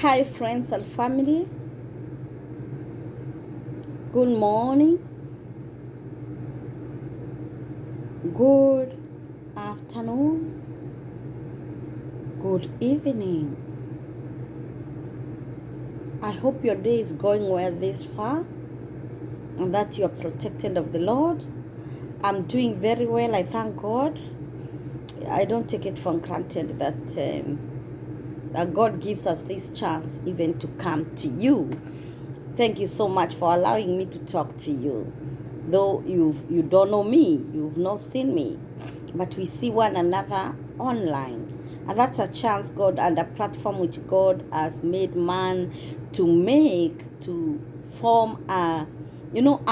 Hi, friends and family. Good morning, good afternoon, good evening. I hope your day is going well this far and that you are protected of the Lord. I'm doing very well. I thank God. I don't take it for granted that God gives us this chance even to come to you. Thank you so much for allowing me to talk to you. Though you don't know me, you've not seen me, but we see one another online. And that's a chance God and a platform which God has made man to form a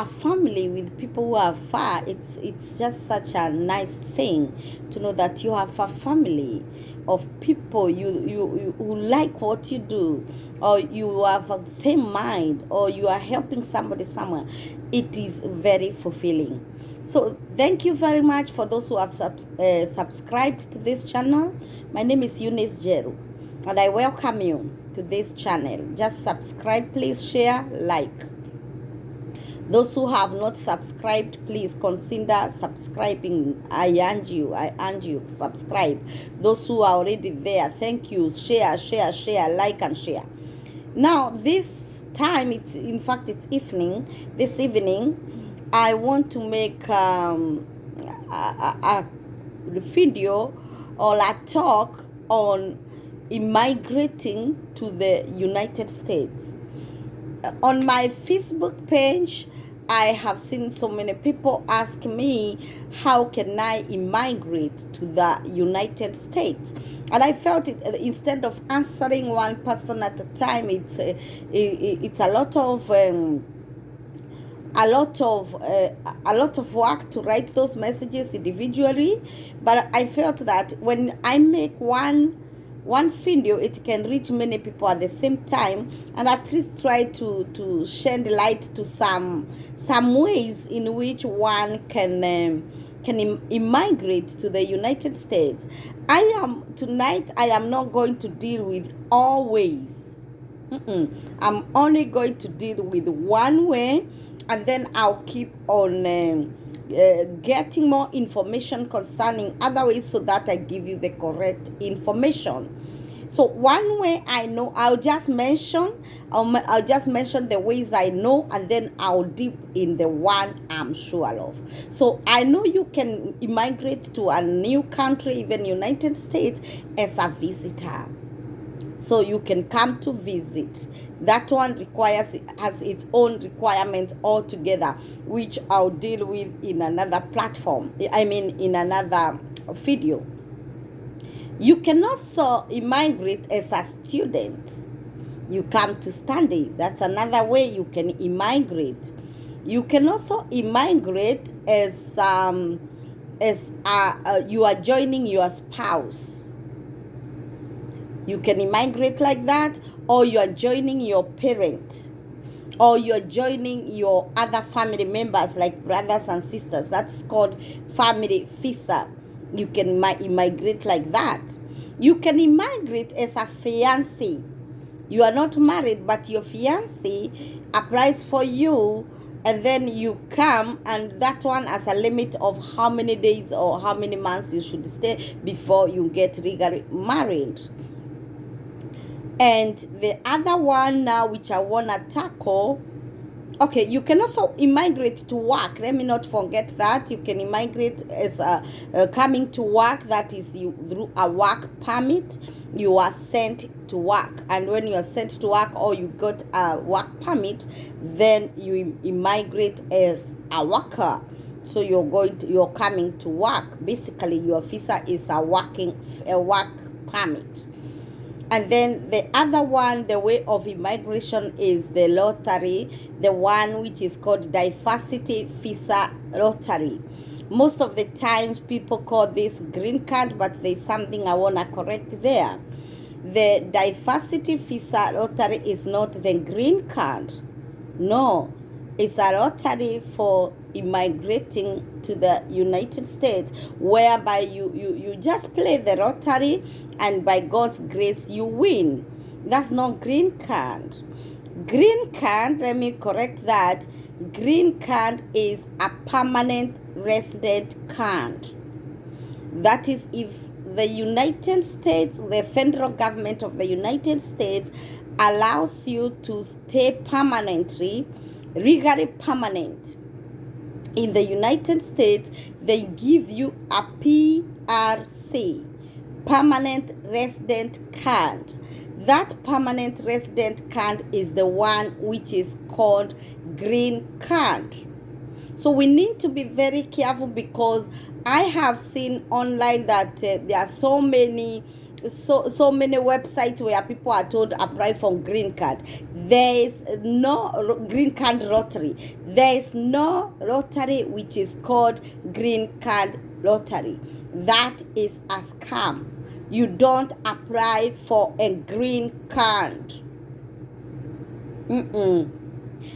family with people who are far. It's just such a nice thing to know that you have a family of people you who like what you do, or you have the same mind, or you are helping somebody somewhere. It is very fulfilling. So thank you very much for those who have subscribed to this channel. My name is Eunice Jeru, and I welcome you to this channel. Just subscribe, please, share, like. Those who have not subscribed, please consider subscribing. I urge you, subscribe. Those who are already there, thank you. Share, like and share. Now, this time, it's evening. This evening, I want to make a video or a talk on immigrating to the United States. On my Facebook page, I have seen so many people ask me, how can I immigrate to the United States? And I felt it, instead of answering one person at a time, it's a lot of work to write those messages individually. But I felt that when I make one video, it can reach many people at the same time, and at least try to shed light to some ways in which one can immigrate to the United States. Tonight I am not going to deal with all ways. I'm only going to deal with one way, and then I'll keep on getting more information concerning other ways, so that I give you the correct information. So one way I know, I'll just mention the ways I know, and then I'll deep in the one I'm sure of. So I know you can immigrate to a new country, even United States, as a visitor. So you can come to visit. That one has its own requirement altogether, which I'll deal with in another platform. In another video. You can also immigrate as a student. You come to study. That's another way you can immigrate. You can also immigrate as you are joining your spouse. You can immigrate like that, or you are joining your parent, or you are joining your other family members like brothers and sisters. That's called family visa. You can immigrate like that. You can immigrate as a fiancé. You are not married, but your fiancé applies for you, and then you come, and that one has a limit of how many days or how many months you should stay before you get legally married. And the other one now, which I want to tackle, okay, you can also immigrate to work. Let me not forget that. You can immigrate as coming to work. That is through a work permit. You are sent to work. And when you are sent to work, or you got a work permit, then you immigrate as a worker. So you're coming to work. Basically, your visa is a work permit. And then the other one, the way of immigration, is the lottery, the one which is called diversity visa lottery. Most of the times people call this green card, but there's something I want to correct there. The diversity visa lottery is not the green card. No, it's a lottery for immigrating to the United States, whereby you just play the lottery, and by God's grace you win. That's not green card. Green card, let me correct that. Green card is a permanent resident card. That is, if the United States, the federal government of the United States allows you to stay permanently, legally permanent in the United States, they give you a PRC, permanent resident card. That permanent resident card is the one which is called green card. So we need to be very careful, because I have seen online that there are so many websites where people are told apply for green card. There is no green card lottery. There is no lottery which is called green card lottery. That is a scam. You don't apply for a green card.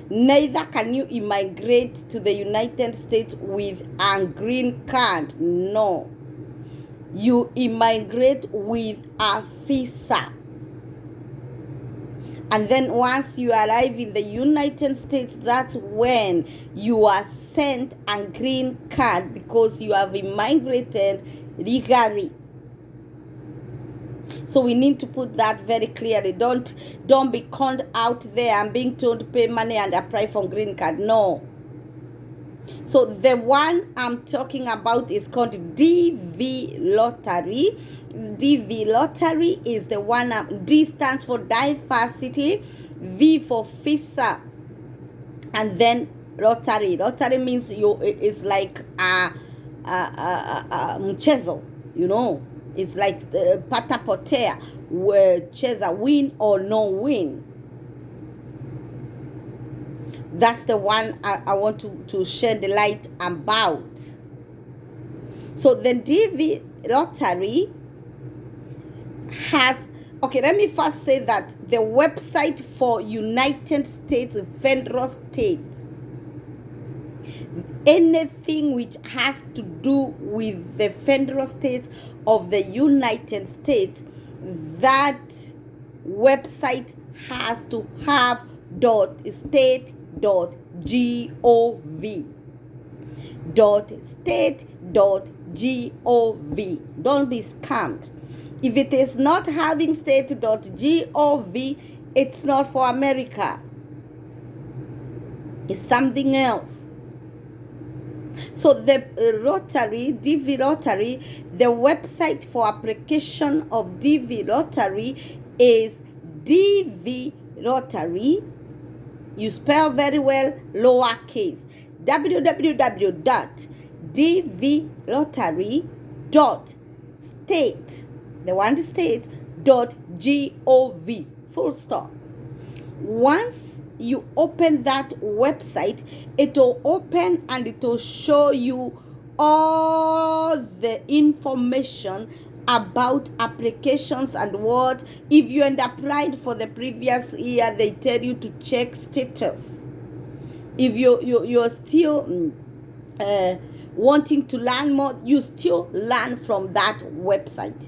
Neither can you immigrate to the United States with a green card. No. You immigrate with a visa. And then once you arrive in the United States, that's when you are sent a green card, because you have immigrated legally. So we need to put that very clearly. Don't be conned out there and being told to pay money and apply for green card. No. So the one I'm talking about is called DV Lottery. DV Lottery is the one. D stands for diversity, V for visa, and then lottery. Lottery means it's like a mchezo, you know. It's like pata potea, where cheza, win or no win. That's the one I want to shed the light about. So the DV Lottery has, okay, let me first say that the website for United States federal state, anything which has to do with the federal state of the United States, that website has to have .state.gov. .state.gov. Don't be scammed. If it is not having state.gov, it's not for America. It's something else. So the Lottery, DV Lottery, the website for application of DV Lottery is DV Lottery. You spell very well, lowercase. www.dvlottery.state, the one state, .gov, full stop. Once you open that website, it will open and it will show you all the information about applications and what. If you had applied for the previous year, they tell you to check status. If you're still wanting to learn more, you still learn from that website.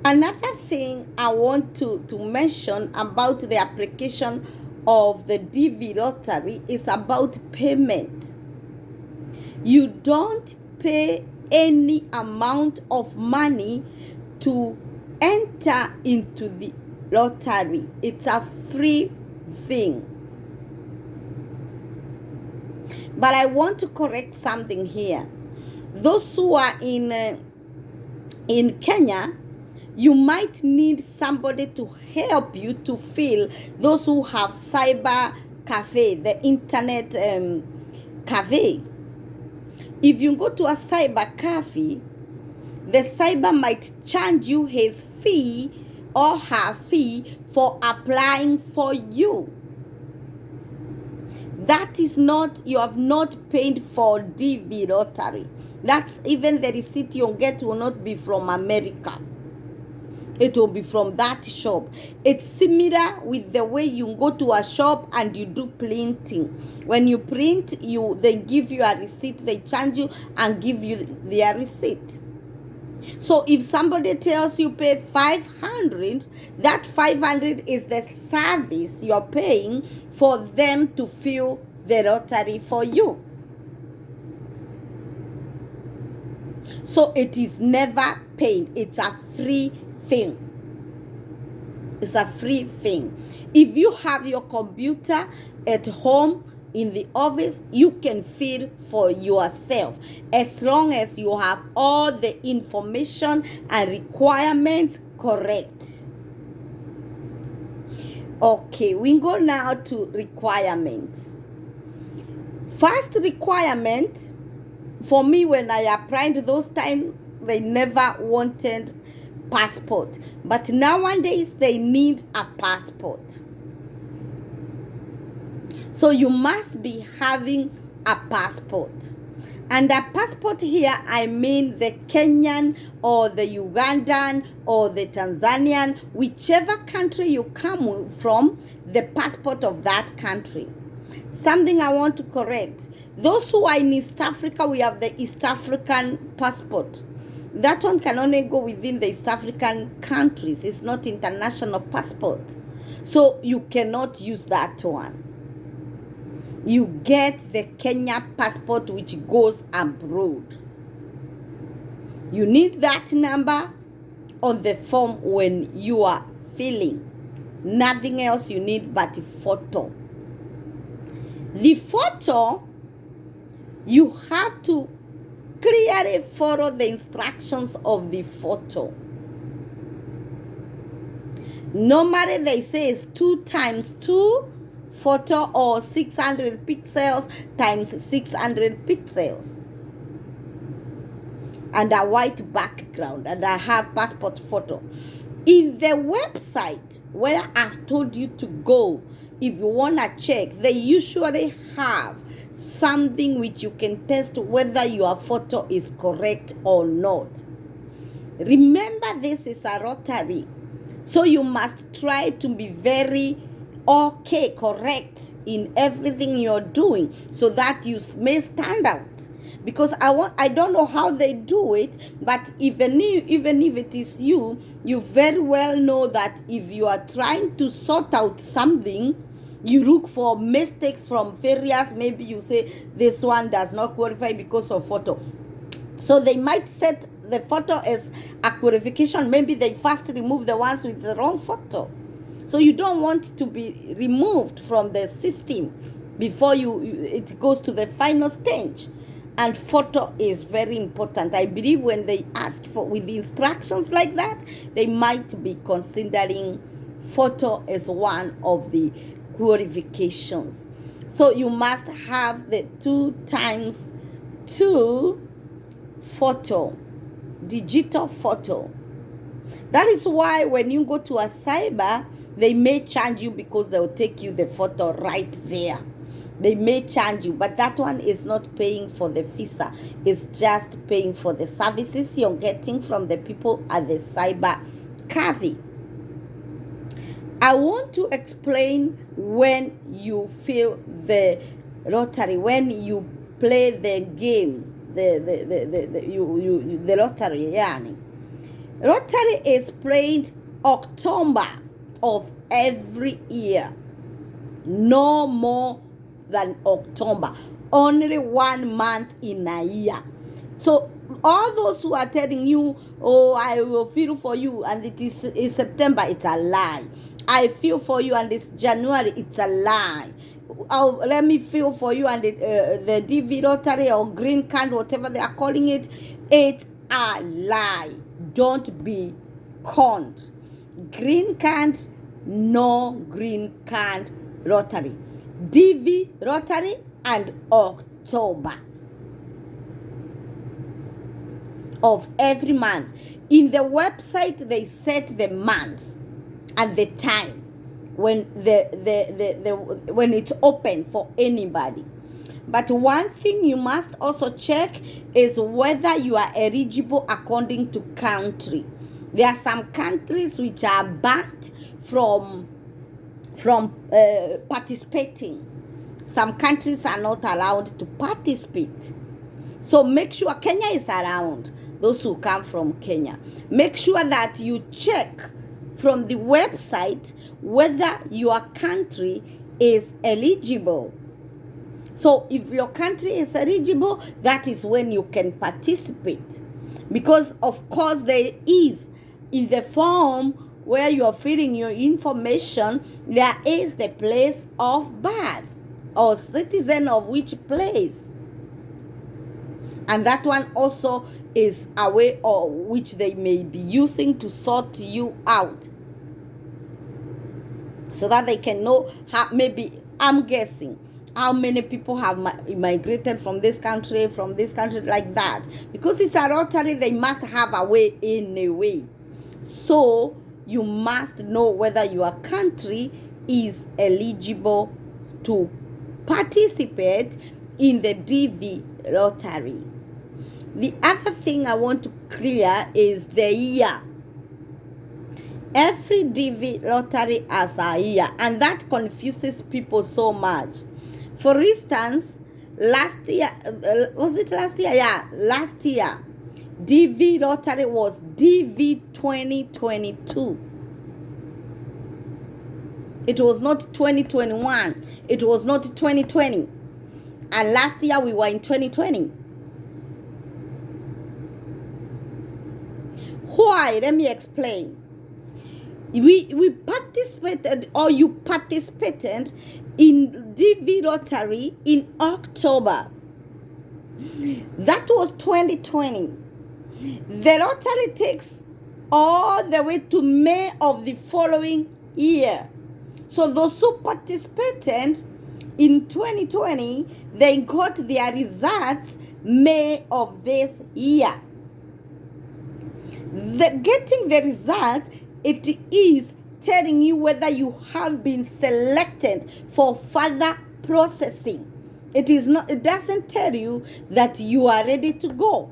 Another thing I want to mention about the application of the DV Lottery is about payment. You don't pay any amount of money to enter into the lottery. It's a free thing. But I want to correct something here. Those who are in Kenya, you might need somebody to help you to fill. Those who have cyber cafe, the internet cafe. If you go to a cyber cafe, the cyber might charge you his fee or her fee for applying for you. That is not, you have not paid for DV Lottery. That's even the receipt you get will not be from America. It will be from that shop. It's similar with the way you go to a shop and you do printing. When you print, they give you a receipt, they charge you and give you their receipt. So if somebody tells you pay 500, that 500 is the service you're paying for them to fill the lottery for you. So it is never paid. It's a free thing. It's a free thing. If you have your computer at home, in the office, you can fill for yourself as long as you have all the information and requirements correct. Okay, we go now to requirements. First requirement, for me, when I applied those times, they never wanted passport. But nowadays, they need a passport. So you must be having a passport. And a passport here, I mean the Kenyan or the Ugandan or the Tanzanian, whichever country you come from, the passport of that country. Something I want to correct. Those who are in East Africa, we have the East African passport. That one can only go within the East African countries. It's not international passport. So you cannot use that one. You get the Kenya passport which goes abroad. You need that number on the form when you are filling. Nothing else you need but a photo. The photo, you have to clearly follow the instructions of the photo. Normally they say it's 2 times 2 photo or 600 pixels times 600 pixels. And a white background, and I have passport photo. In the website where I've told you to go, if you want to check, they usually have something which you can test whether your photo is correct or not. Remember, this is a lottery, so you must try to be very correct in everything you're doing so that you may stand out. Because I don't know how they do it, but even if it is you very well know that if you are trying to sort out something, you look for mistakes from various, maybe you say this one does not qualify because of photo. So they might set the photo as a qualification. Maybe they first remove the ones with the wrong photo. So you don't want to be removed from the system before it goes to the final stage. And photo is very important. I believe when they ask for with the instructions like that, they might be considering photo as one of the qualifications. So you must have the 2 times 2 photo, digital photo. That is why when you go to a cyber, they may charge you because they will take you the photo right there. They may charge you, but that one is not paying for the visa. It's just paying for the services you're getting from the people at the cyber cafe. I want to explain when you fill the lottery, when you play the game, the lottery, yani. Lottery is played October of every year. No more than October. Only 1 month in a year. So all those who are telling you, oh, I will feel for you, and it is September, it's a lie. I feel for you and it's January, it's a lie. Oh, let me feel for you and the DV lottery or green card, whatever they are calling it, it's a lie. Don't be conned. Green card, no green card lottery. DV lottery and October of every month. In the website, they set the month and the time when when it's open for anybody. But one thing you must also check is whether you are eligible according to country. There are some countries which are banned from participating. Some countries are not allowed to participate. So make sure Kenya is around. those who come from Kenya. Make sure that you check from the website whether your country is eligible. So if your country is eligible, that is when you can participate. Because of course there is, in the form where you are filling your information, there is the place of birth or citizen of which place. And that one also is a way of which they may be using to sort you out, so that they can know how, maybe, I'm guessing, how many people have migrated from this country, like that. Because it's a lottery, they must have a way in a way. So you must know whether your country is eligible to participate in the DV lottery. The other thing I want to clear is the year. Every DV lottery has a year, and that confuses people so much. For instance, last year, was it last year? Yeah, last year, DV lottery was DV 2022. It was not 2021. It was not 2020. And last year we were in 2020. Why? Let me explain. We participated, or you participated in DV lottery in October. That was 2020. The lottery takes all the way to May of the following year. So those who participated in 2020, they got their results May of this year. Getting the result, it is telling you whether you have been selected for further processing. It doesn't tell you that you are ready to go.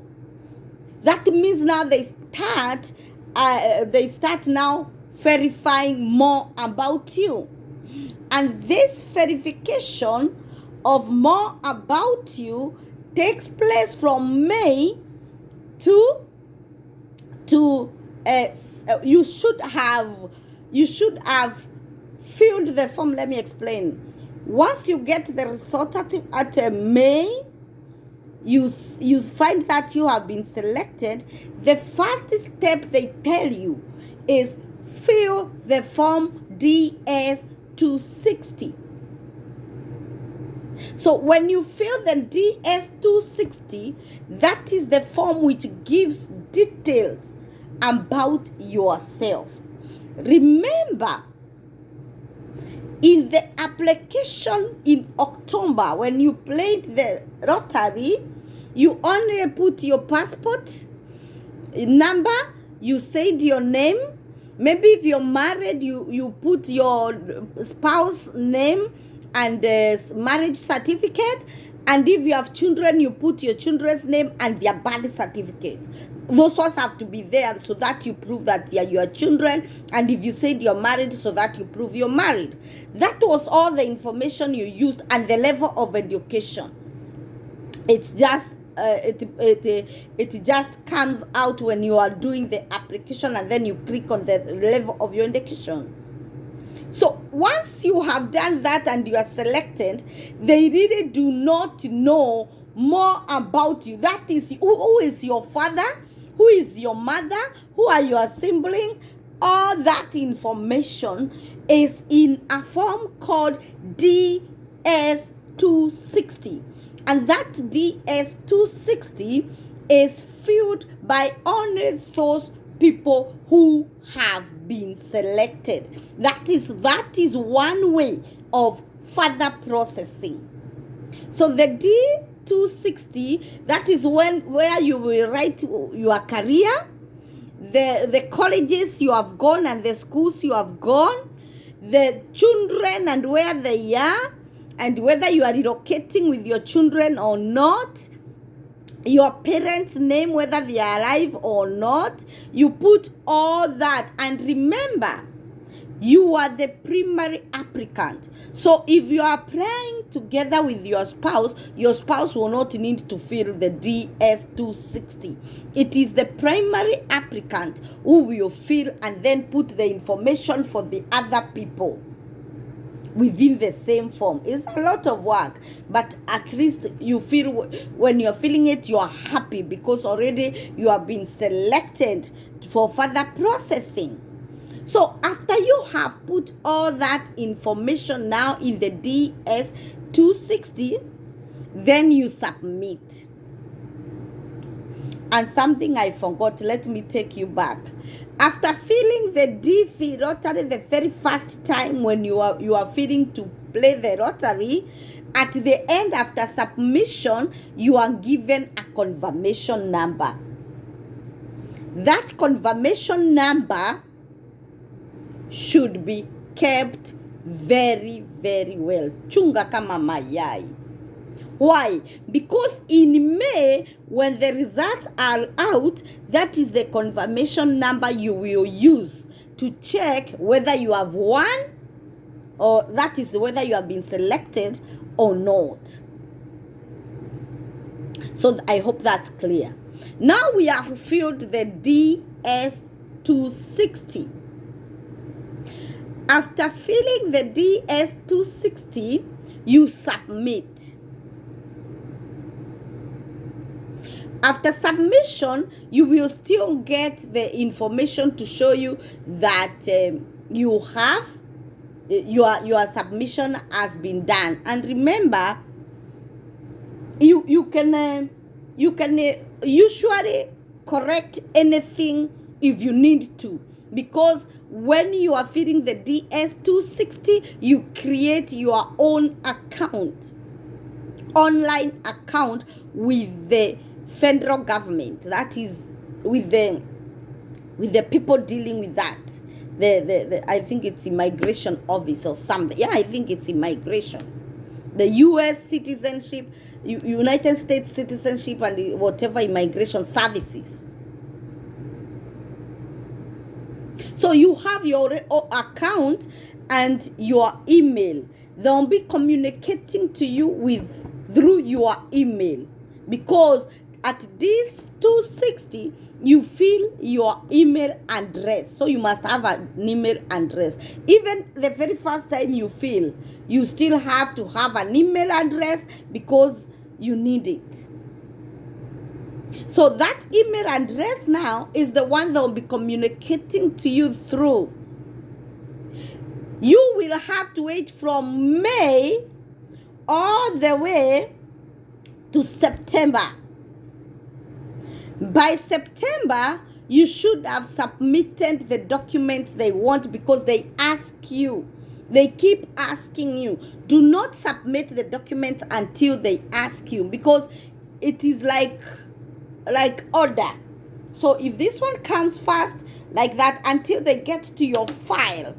That means now they start now verifying more about you. And this verification of more about you takes place from May to you should have filled the form. Let me explain. Once you get the result at May, you find that you have been selected. The first step they tell you is fill the form DS-260. So when you fill the DS-260, that is the form which gives details about yourself. Remember, in the application in October, when you played the lottery, you only put your passport number, you said your name. Maybe if you're married, you put your spouse name and marriage certificate. And if you have children, you put your children's name and their birth certificate. Those ones have to be there so that you prove that they are your children. And if you said you're married, so that you prove you're married. That was all the information you used, and the level of education. It's just it just comes out when you are doing the application, and then you click on the level of your education. So once you have done that and you are selected, they really do not know more about you. That is, who is your father, who is your mother, who are your siblings. All that information is in a form called DS-260. And that DS-260 is filled by only those people who have been selected. That is one way of further processing. So the D260, that is where you will write your career, the colleges you have gone and the schools you have gone, the children and where they are, and whether you are relocating with your children or not, your parents' name, whether they are alive or not. You put all that. And remember, You are the primary applicant. So if you are applying together with your spouse will not need to fill the DS-260. It is the primary applicant who will fill and then put the information for the other people within the same form. It's a lot of work, but at least you feel, when you're filling it, you are happy because already you have been selected for further processing. So after you have put all that information now in the DS-260, then you submit. And something I forgot, let me take you back. After filling the DFID lottery the very first time, when you are filling to play the lottery, at the end, after submission, you are given a confirmation number. That confirmation number should be kept very, very well. Chunga kama mayai. Why? Because in May, when the results are out, that is the confirmation number you will use to check whether you have won, or that is whether you have been selected or not. So I hope that's clear. Now we have filled the DS-260. After filling the DS-260, you submit. After submission, you will still get the information to show you that you have your submission has been done. And remember, you can usually correct anything if you need to, because when you are filling the DS-260, you create your own account, online account with the federal government. That is with the people dealing with that. The I think it's immigration office or something. Yeah, I think it's immigration. The U.S. citizenship, United States citizenship, and whatever immigration services. So you have your account and your email. They'll be communicating to you through your email, because at this 260, you fill your email address. So you must have an email address. Even the very first time you fill, you still have to have an email address because you need it. So that email address now is the one that will be communicating to you through. You will have to wait from May all the way to September. By September, you should have submitted the documents they want, because they ask you. They keep asking you. Do not submit the documents until they ask you, because it is like order. So if this one comes first like that, until they get to your file,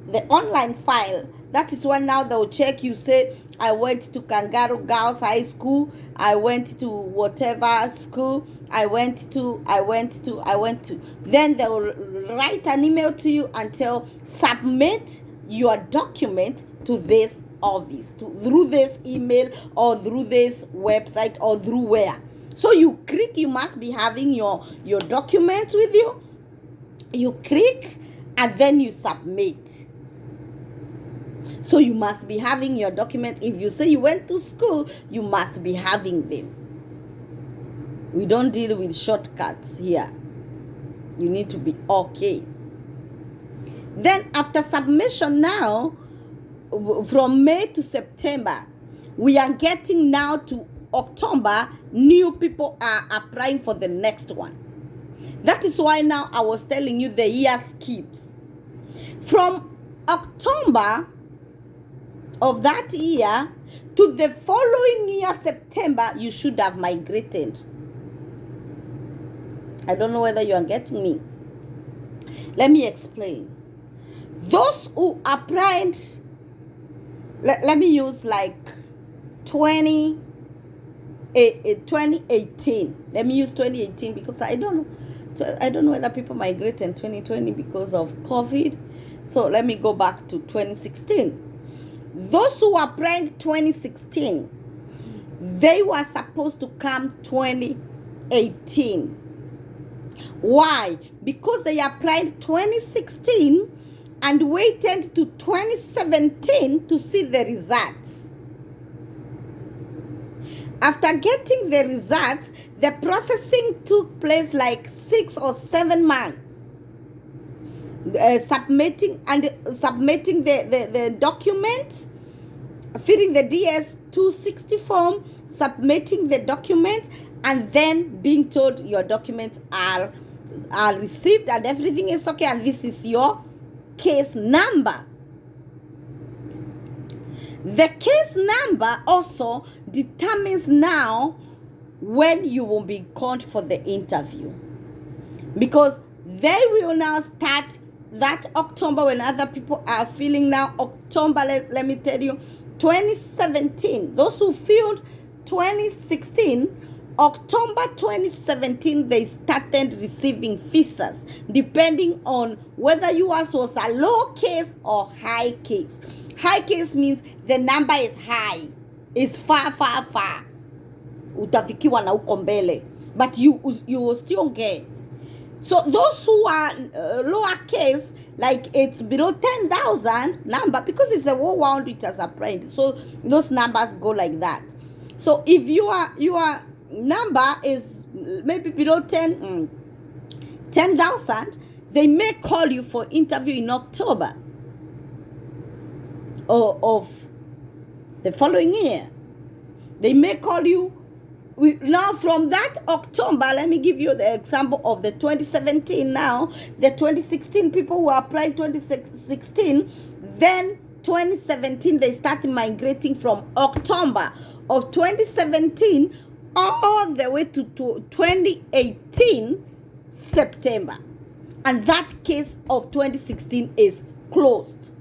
the online file, that is when now they'll check. You say, I went to Kangaroo Girls High School, I went to whatever school, I went to. Then they'll write an email to you and tell, submit your document to this office, through this email or through this website or through where. So you click, you must be having your documents with you. You click and then you submit. So you must be having your documents. If you say you went to school, you must be having them. We don't deal with shortcuts here. You need to be okay. Then after submission now, from May to September, we are getting now to October, new people are applying for the next one. That is why now I was telling you the year skips. From October of that year to the following year, September, you should have migrated. I don't know whether you are getting me. Let me explain. Those who applied, let me use like 2018. Let me use 2018 because I don't know. So I don't know whether people migrate in 2020 because of COVID. So let me go back to 2016. Those who applied 2016, they were supposed to come 2018. Why? Because they applied 2016 and waited to 2017 to see the results. After getting the results, the processing took place like 6 or 7 months. Submitting the documents, filling the DS-260 form, submitting the documents, and then being told your documents are received and everything is okay, and this is your case number. The case number also determines now when you will be called for the interview, because they will now start that October when other people are feeling now October. Let me tell you, 2017, those who filled 2016, October 2017, they started receiving visas, depending on whether yours was a low case or high case. High case means the number is high, it's far. Utafikiwa na uko mbele, but you will still get. So those who are lower case, like it's below 10,000 number, because it's a whole round it has applied. So those numbers go like that. So if your number is maybe below 10,000, they may call you for interview in October of the following year. They may call you. Now from that October, let me give you the example of the 2017 now. The 2016 people who applied 2016, then 2017 they started migrating from October of 2017 all the way to 2018 September. And that case of 2016 is closed.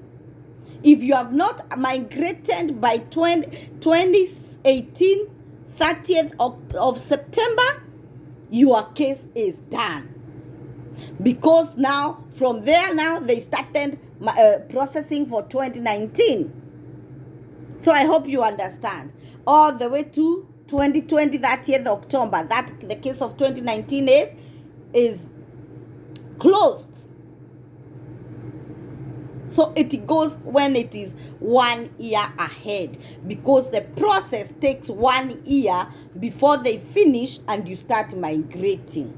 If you have not migrated by 2018 30th of September, your case is done. Because now, from there now, they started processing for 2019. So I hope you understand. All the way to 2020, 30th October, that the case of 2019 is closed. So it goes when it is 1 year ahead, because the process takes 1 year before they finish and you start migrating.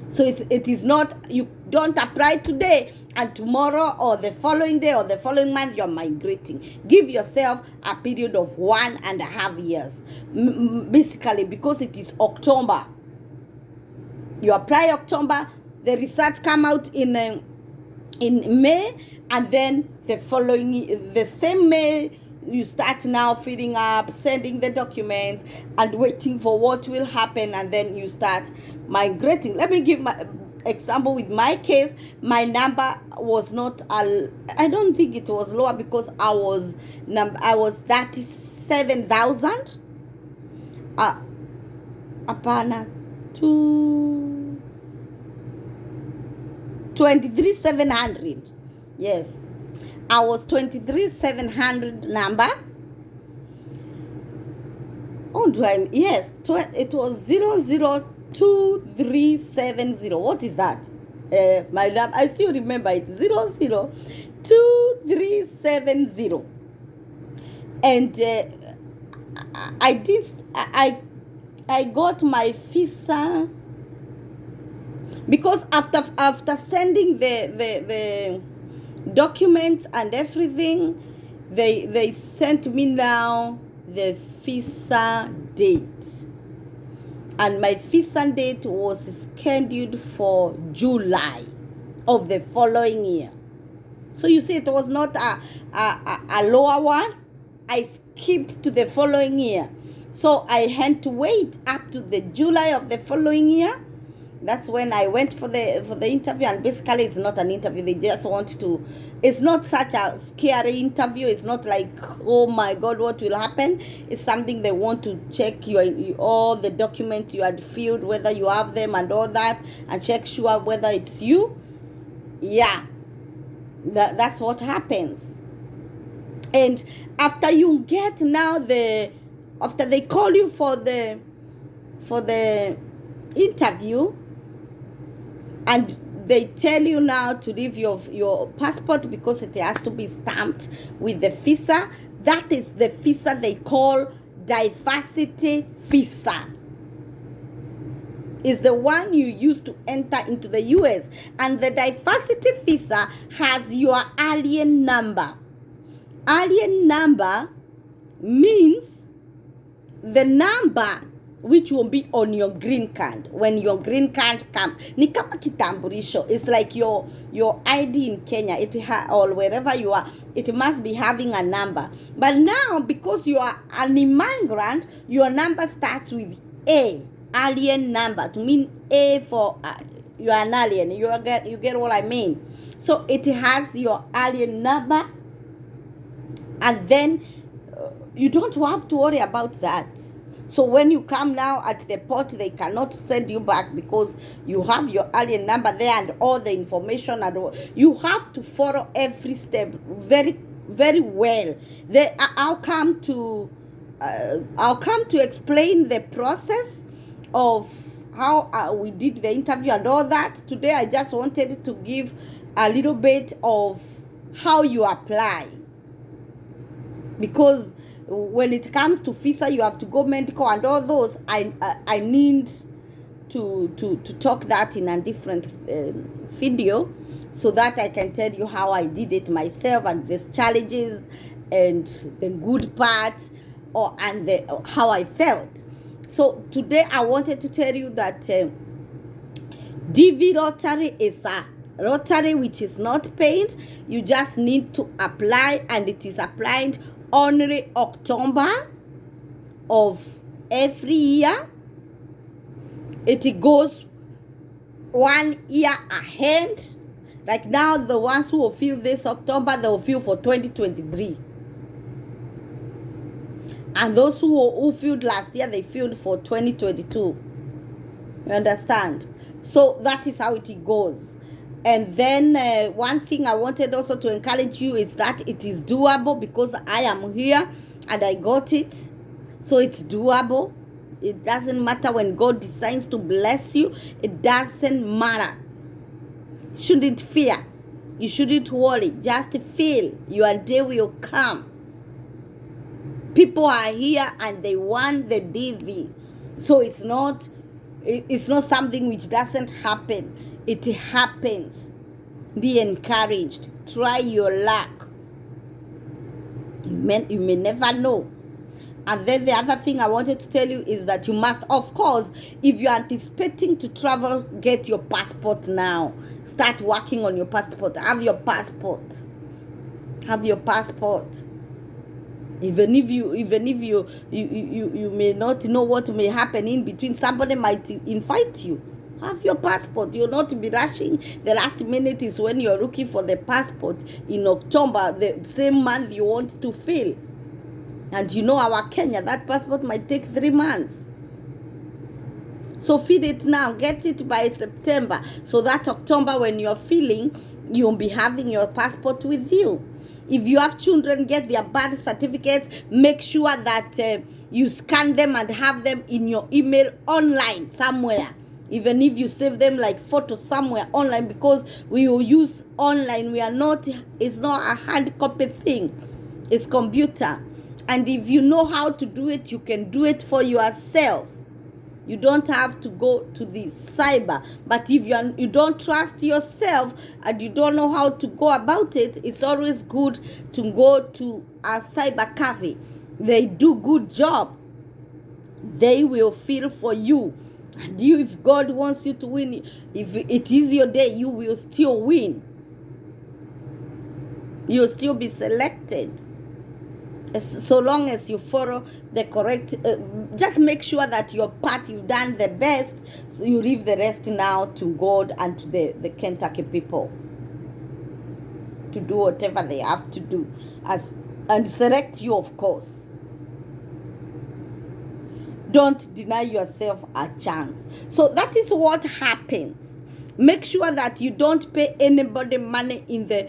So it is not, you don't apply today and tomorrow or the following day or the following month you're migrating. Give yourself a period of 1.5 years, basically, because it is October. You apply October, the results come out in May, and then the same May, you start now filling up, sending the documents, and waiting for what will happen, and then you start migrating. Let me give my example with my case. My number was not, I don't think it was lower, because I was 37,000. Apana to 23,700. Yes, I was 23,700 number. Oh, yes, it was 002370. What is that? My number, I still remember it, 002370. And I got my visa, because after sending the documents and everything, they sent me now the visa date, and my visa date was scheduled for July of the following year. So you see, it was not a lower one. I skipped to the following year, so I had to wait up to the July of the following year. That's when I went for the interview, and basically it's not an interview. They just want to. It's not such a scary interview. It's not like, oh my God, what will happen? It's something they want to check your all the documents you had filled, whether you have them and all that, and check sure whether it's you. Yeah, that's what happens. And after you get now after they call you for the interview, and they tell you now to leave your passport because it has to be stamped with the visa. That is the visa they call diversity visa. Is the one you use to enter into the US. And the diversity visa has your alien number. Alien number means the number which will be on your green card when your green card comes. Ni kama kitambulisho. It's like your ID in Kenya, or wherever you are, it must be having a number. But now, because you are an immigrant, your number starts with A, alien number. To mean A for you are an alien. You get what I mean? So it has your alien number, and then you don't have to worry about that. So when you come now at the port, they cannot send you back because you have your alien number there and all the information, and you have to follow every step very, very well. I'll come to explain the process of how we did the interview and all that. Today I just wanted to give a little bit of how you apply, because when it comes to visa, you have to go medical and all those. I need to talk that in a different video, so that I can tell you how I did it myself, and the challenges and the good parts, and how I felt. So today I wanted to tell you that DV lottery is a lottery which is not paid. You just need to apply, and it is applied only October of every year. It goes 1 year ahead. Like now, the ones who will fill this October, they will fill for 2023. And those who filled last year, they filled for 2022. You understand? So that is how it goes. And then one thing I wanted also to encourage you is that it is doable, because I am here and I got it. So it's doable. It doesn't matter when God decides to bless you. It doesn't matter. Shouldn't fear. You shouldn't worry. Just feel your day will come. People are here and they want the DV. So it's not something which doesn't happen. It happens. Be encouraged. Try your luck. You may never know. And then the other thing I wanted to tell you is that you must, of course, if you're anticipating to travel, get your passport now. Start working on your passport. Have your passport. Have your passport. Even if you may not know what may happen in between, somebody might invite you. Have your passport. You'll not be rushing. The last minute is when you're looking for the passport in October, the same month you want to fill. And you know our Kenya, that passport might take 3 months. So fill it now. Get it by September, so that October when you're filling, you'll be having your passport with you. If you have children, get their birth certificates. Make sure that you scan them and have them in your email online somewhere. Even if you save them like photos somewhere online, because we will use online. It's not a hard copy thing. It's computer. And if you know how to do it, you can do it for yourself. You don't have to go to the cyber. But if you don't trust yourself and you don't know how to go about it, it's always good to go to a cyber cafe. They do good job. They will fill for you. And you, if God wants you to win, if it is your day, you will still win. You'll still be selected. So long as you follow the correct, just make sure that your part, you've done the best, so you leave the rest now to God and to the Kentucky people to do whatever they have to do, and select you, of course. Don't deny yourself a chance. So that is what happens. Make sure that you don't pay anybody money in the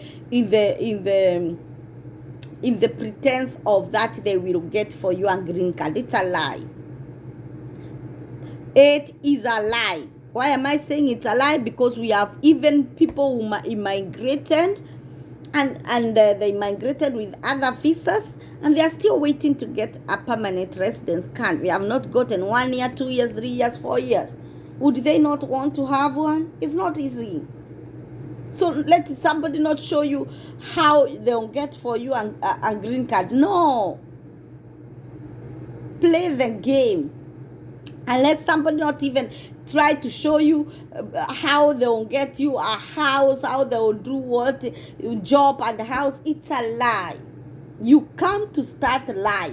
pretense of that they will get for you a green card. It's a lie. It is a lie. Why am I saying it's a lie? Because we have even people who immigrated and they migrated with other visas, and they are still waiting to get a permanent residence card. They have not gotten 1 year, 2 years, 3 years, 4 years. Would they not want to have one? It's not easy. So let somebody not show you how they'll get for you a green card. No. Play the game. And let somebody not even try to show you how they'll get you a house, how they'll do what, job and house. It's a lie. You come to start life.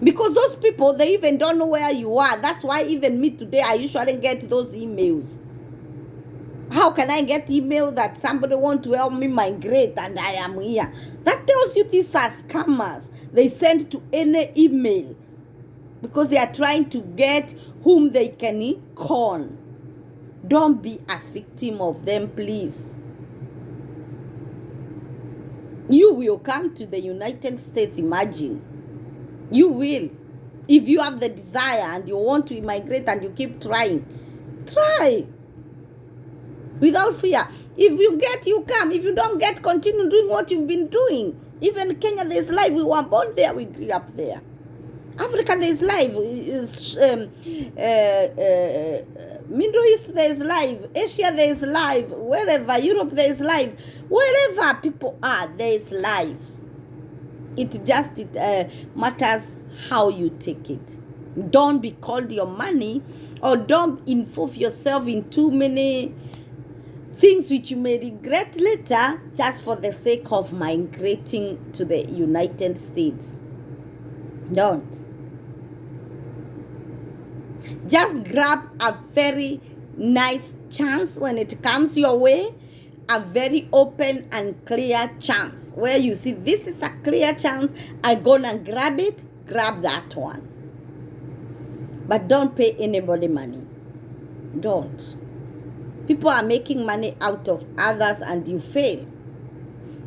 Because those people, they even don't know where you are. That's why even me today, I usually get those emails. How can I get email that somebody want to help me migrate and I am here? That tells you these are scammers. They send to any email because they are trying to get whom they can con. Don't be a victim of them, please. You will come to the United States, imagine. You will. If you have the desire and you want to immigrate and you keep trying, try. Without fear. If you get, you come. If you don't get, continue doing what you've been doing. Even Kenya, there's life. We were born there. We grew up there. Africa, there's life. Middle East, there's life. Asia, there's life. Wherever. Europe, there's life. Wherever people are, there's life. It just matters how you take it. Don't be called your money, or don't involve yourself in too many things which you may regret later just for the sake of migrating to the United States. Don't. Just grab a very nice chance when it comes your way, a very open and clear chance where you see this is a clear chance, I'm gonna grab it, grab that one. But don't pay anybody money. Don't. People are making money out of others and you fail.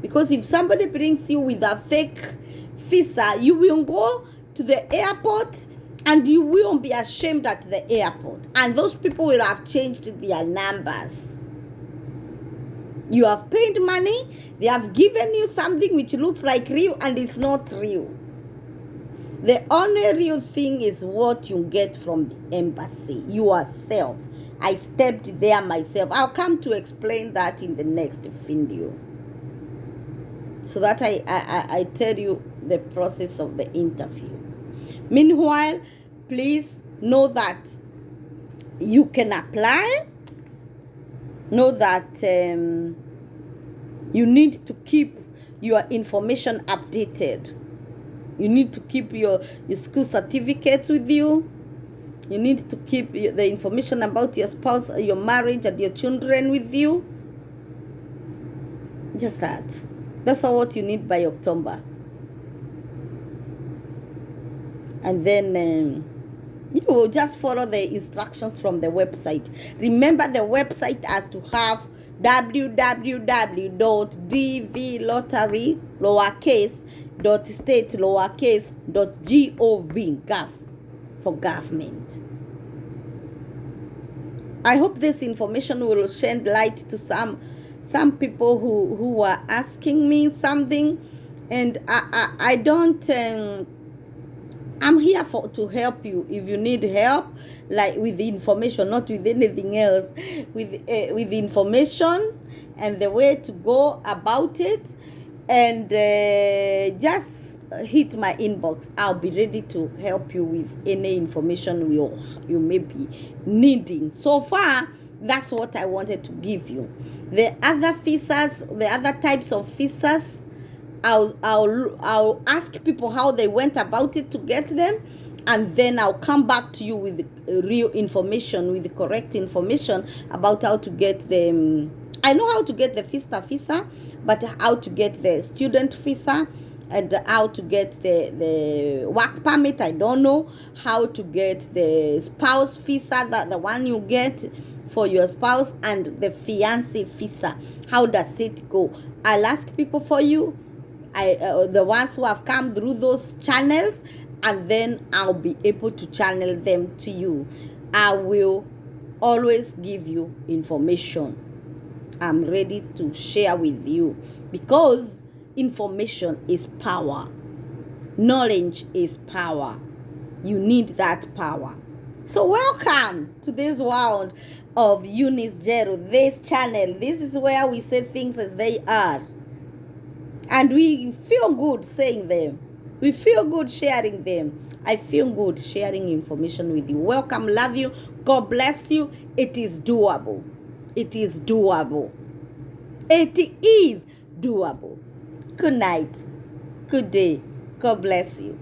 Because if somebody brings you with a fake visa, you will go to the airport and you won't be ashamed at the airport. And those people will have changed their numbers. You have paid money, they have given you something which looks like real and it's not real. The only real thing is what you get from the embassy, yourself. I stepped there myself. I'll come to explain that in the next video, so that I tell you the process of the interview. Meanwhile, please know that you can apply. Know that you need to keep your information updated. You need to keep your school certificates with you. You need to keep the information about your spouse, your marriage, and your children with you. Just that. That's all what you need by October. And then you will just follow the instructions from the website. Remember, the website has to have www.dv.state.gov for government. I hope this information will shed light to some people who were asking me something, and I don't. I'm here to help you if you need help, like with the information, not with anything else. With the information and the way to go about it, and just hit my inbox. I'll be ready to help you with any information you may be needing. So far, that's what I wanted to give you. The other visas, the other types of visas, I'll ask people how they went about it to get them, and then I'll come back to you with real information, with the correct information about how to get them. I know how to get the visa, but how to get the student visa and how to get the work permit, I don't know. How to get the spouse visa, that the one you get for your spouse, and the fiancé visa. How does it go? I'll ask people for you, the ones who have come through those channels, and then I'll be able to channel them to you. I will always give you information. I'm ready to share with you, because information is power. Knowledge is power. You need that power. So welcome to this world of Eunice Jeru, this channel. This is where we say things as they are. And we feel good saying them. We feel good sharing them. I feel good sharing information with you. Welcome, love you. God bless you. It is doable. It is doable. It is doable. Good night. Good day. God bless you.